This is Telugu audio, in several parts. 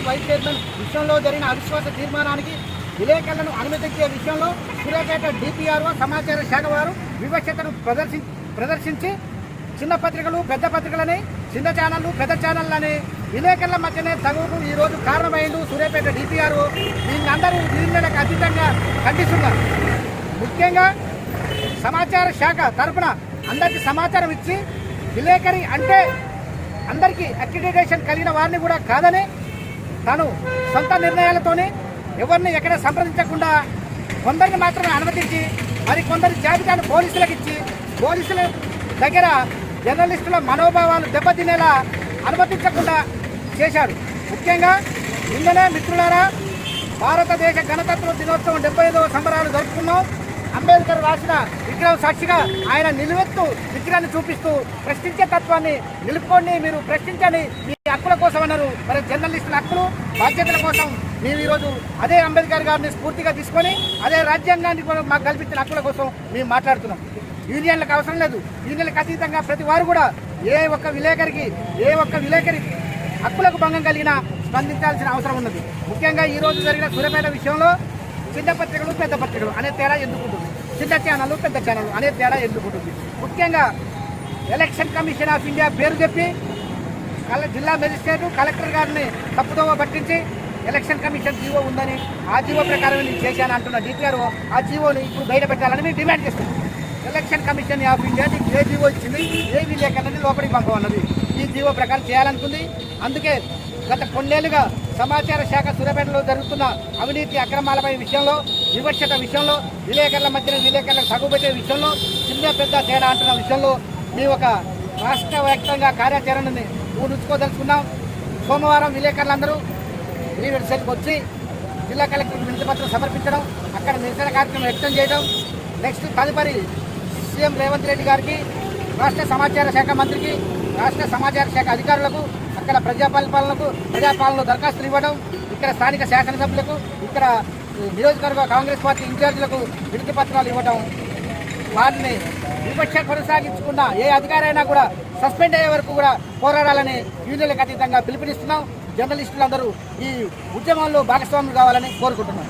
వైస్ చైర్మన్ విషయంలో జరిగిన అవిశ్వాస తీర్మానానికి విలేకరులను అనుమతించే విషయంలో సూర్యాపేట డిపిఆర్ఓ సమాచార శాఖ వారు వివక్షతను ప్రదర్శించి చిన్న పత్రికలు పెద్ద పత్రికలని చిన్న ఛానళ్లు పెద్ద ఛానళ్ళని విలేకరుల మధ్యనే తగుకు ఈరోజు కారణమైంది సూర్యాపేట డిపిఆర్ఓ. దీన్నందరూ నిర్ణయాలకు అతీతంగా ఖండిస్తున్నారు. ముఖ్యంగా సమాచార శాఖ తరఫున అందరికీ సమాచారం ఇచ్చి విలేకరి అంటే అందరికీ అక్రిడిటేషన్ కలిగిన వారిని కూడా కాదని తాను సొంత నిర్ణయాలతోనే ఎవరిని ఎక్కడ సంప్రదించకుండా కొందరిని మాత్రమే అనుమతించి మరి కొందరి జాబితాను పోలీసులకు ఇచ్చి పోలీసుల దగ్గర జర్నలిస్టుల మనోభావాలు దెబ్బతినేలా అనుమతించకుండా చేశారు. ముఖ్యంగా నిన్ననే మిత్రులారా భారతదేశ గణతంత్ర దినోత్సవం 75వ సంబరాలు జరుపుకున్నాం. అంబేద్కర్ రాసిన విగ్రహం సాక్షిగా ఆయన నిలువెత్తు విగ్రహాన్ని చూపిస్తూ ప్రశ్నించే తత్వాన్ని నిలుపుకోండి, మీరు ప్రశ్నించండి, మీ హక్కుల కోసం అన్నారు. మరి జర్నలిస్టుల హక్కులు బాధ్యతల కోసం మేము ఈరోజు అదే అంబేద్కర్ గారిని స్ఫూర్తిగా తీసుకొని అదే రాజ్యాంగాన్ని మాకు కల్పించిన హక్కుల కోసం మేము మాట్లాడుతున్నాం. యూనియన్లకు అవసరం లేదు. యూనియన్లకు అతీతంగా ప్రతి వారు కూడా ఏ ఒక్క విలేకరి హక్కులకు భంగం కలిగినా స్పందించాల్సిన అవసరం ఉన్నది. ముఖ్యంగా ఈరోజు జరిగిన సూర్యాపేట విషయంలో చిన్న పత్రికలు పెద్ద పత్రికలు అనే తేడా ఎందుకుంటుంది, చిన్న ఛానళ్ళు పెద్ద ఛానళ్ళు అనే తేడా ఎందుకుంటుంది. ముఖ్యంగా ఎలక్షన్ కమిషన్ ఆఫ్ ఇండియా పేరు చెప్పి జిల్లా మెజిస్ట్రేటు కలెక్టర్ గారిని తప్పుదోవ పట్టించి ఎలక్షన్ కమిషన్ జీవో ఉందని ఆ జీవో ప్రకారం నేను చేశాను అంటున్న డిపిఆర్ఓ ఆ జీవోని ఇప్పుడు బయట పెట్టాలని మేము డిమాండ్ చేస్తున్నాం. Election commission of India A GO ఇచ్చింది, ఏ విలేకరులని లోపలికి పంపమన్నది ఈ జీవో ప్రకారం చేయాలనుకుంది. అందుకే గత కొన్నేళ్లుగా సమాచార శాఖ సూర్యాపేటలో జరుగుతున్న అవినీతి అక్రమాలపై విషయంలో వివక్షత విషయంలో విలేకరుల మధ్యన విలేకరులకు తగ్గుపెట్టే విషయంలో చిన్న పెద్ద తేడా అంటున్న విషయంలో మేము ఒక రాష్ట్ర వ్యాప్తంగా కార్యాచరణని ఊహించుకోదలుచుకున్నాం. సోమవారం విలేకరులందరూ గ్రీవెన్స్ సెల్కి వచ్చి జిల్లా కలెక్టర్కి వినతిపత్రం సమర్పించడం, అక్కడ నిరసన కార్యక్రమం వ్యక్తం చేయడం, నెక్స్ట్ తదుపరి సీఎం రేవంత్ రెడ్డి గారికి, రాష్ట్ర సమాచార శాఖ మంత్రికి, రాష్ట్ర సమాచార శాఖ అధికారులకు, అక్కడ ప్రజాపాలనకు దరఖాస్తులు ఇవ్వడం, ఇక్కడ స్థానిక శాసనసభ్యులకు, ఇక్కడ నియోజకవర్గ కాంగ్రెస్ పార్టీ ఇన్ఛార్జీలకు వినతి పత్రాలు ఇవ్వడం, వారిని వివక్ష కొనసాగించుకున్న ఏ అధికారైనా కూడా సస్పెండ్ అయ్యే వరకు కూడా పోరాడాలని యూనియన్లకు అతీతంగా పిలుపునిస్తున్నాం. జర్నలిస్టులందరూ ఈ ఉద్యమాల్లో భాగస్వాములు కావాలని కోరుకుంటున్నాం.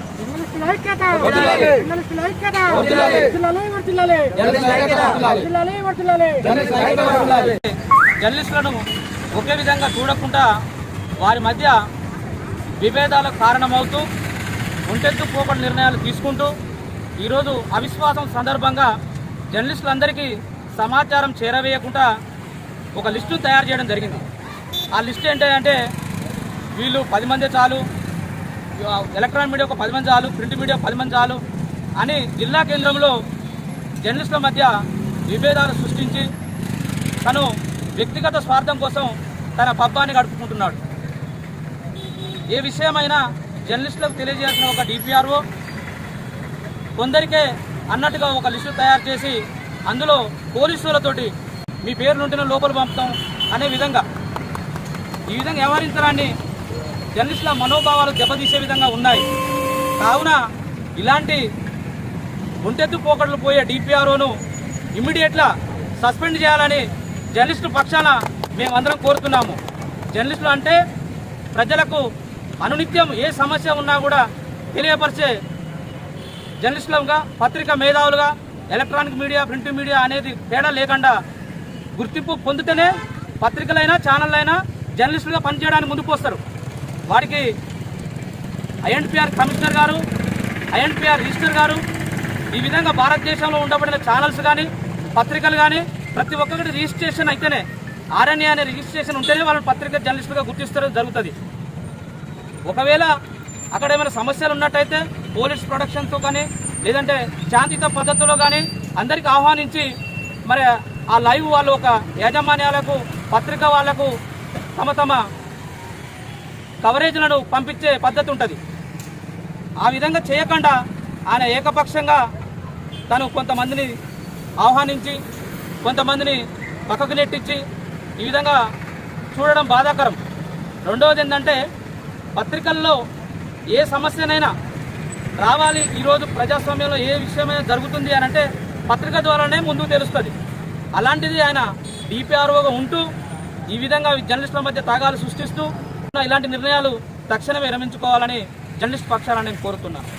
జర్నలిస్టులను ఒకే విధంగా చూడకుండా వారి మధ్య విభేదాలకు కారణమవుతూ ఒంటెత్తు పోకడ నిర్ణయాలు తీసుకుంటూ ఈరోజు అవిశ్వాసం సందర్భంగా జర్నలిస్టులందరికీ సమాచారం చేరవేయకుండా ఒక లిస్టు తయారు చేయడం జరిగింది. ఆ లిస్టు ఏంటంటే వీళ్ళు 10 మంది చాలు, ఎలక్ట్రానిక్ మీడియా ఒక 10 మంది చాలు, ప్రింట్ మీడియా 10 మంది చాలు అని జిల్లా కేంద్రంలో జర్నలిస్టుల మధ్య విభేదాలు సృష్టించి తను వ్యక్తిగత స్వార్థం కోసం తన పబ్బాన్ని గడుపుకుంటున్నాడు. ఏ విషయమైనా జర్నలిస్టులకు తెలియజేయాల్సిన ఒక డిపిఆర్ఓ కొందరికే అన్నట్టుగా ఒక లిస్టు తయారు చేసి అందులో పోలీసులతోటి మీ పేర్లుంటేనే లోపల పంపుతాం అనే విధంగా ఈ విధంగా వ్యవహరించడాన్ని జర్నలిస్టుల మనోభావాలు దెబ్బతీసే విధంగా ఉన్నాయి. కావున ఇలాంటి ఒంటెత్తు పోకడలు పోయే డిపిఆర్ఓను ఇమ్మీడియట్గా సస్పెండ్ చేయాలని జర్నలిస్టు పక్షాన మేమందరం కోరుతున్నాము. జర్నలిస్టులు అంటే ప్రజలకు అనునిత్యం ఏ సమస్య ఉన్నా కూడా తెలియపరిచే జర్నలిస్టులుగా, పత్రికా మేధావులుగా, ఎలక్ట్రానిక్ మీడియా, ప్రింట్ మీడియా అనేది తేడా లేకుండా గుర్తింపు పొందితేనే పత్రికలైనా ఛానళ్ళైనా జర్నలిస్టులుగా పనిచేయడానికి ముందుకు వస్తారు. వారికి ఐఎన్పిఆర్ కమిషనర్ గారు, ఐఎన్పిఆర్ రిజిస్టర్ గారు ఈ విధంగా భారతదేశంలో ఉండబడిన ఛానల్స్ కానీ పత్రికలు కానీ ప్రతి ఒక్కరికి రిజిస్ట్రేషన్ అయితేనే, ఆర్ఎన్ఏ అనే రిజిస్ట్రేషన్ ఉంటేనే వాళ్ళని పత్రిక జర్నలిస్టులుగా గుర్తిస్తారు జరుగుతుంది. ఒకవేళ అక్కడ ఏమైనా సమస్యలు ఉన్నట్టయితే పోలీస్ ప్రొడక్షన్తో కానీ లేదంటే శాంతియుత పద్ధతిలో కానీ అందరికీ ఆహ్వానించి మరి ఆ లైవ్ వాళ్ళు ఒక యాజమాన్యాలకు పత్రిక వాళ్లకు తమ కవరేజ్లను పంపించే పద్ధతి ఉంటుంది. ఆ విధంగా చేయకుండా ఆయన ఏకపక్షంగా తను కొంతమందిని ఆహ్వానించి కొంతమందిని పక్కకు నెట్టించి ఈ విధంగా చూడడం బాధాకరం. రెండవది ఏంటంటే పత్రికల్లో ఏ సమస్యనైనా రావాలి, ఈరోజు ప్రజాస్వామ్యంలో ఏ విషయమైనా జరుగుతుంది అని అంటే పత్రిక ద్వారానే ముందుకు తెలుస్తుంది. అలాంటిది ఆయన డిపిఆర్ఓగా ఉంటూ ఈ విధంగా జర్నలిస్టుల మధ్య తాగాలు సృష్టిస్తూ ఇలాంటి నిర్ణయాలు తక్షణమే విరమించుకోవాలని జర్నలిస్ట్ పక్షాలను నేను కోరుతున్నాను.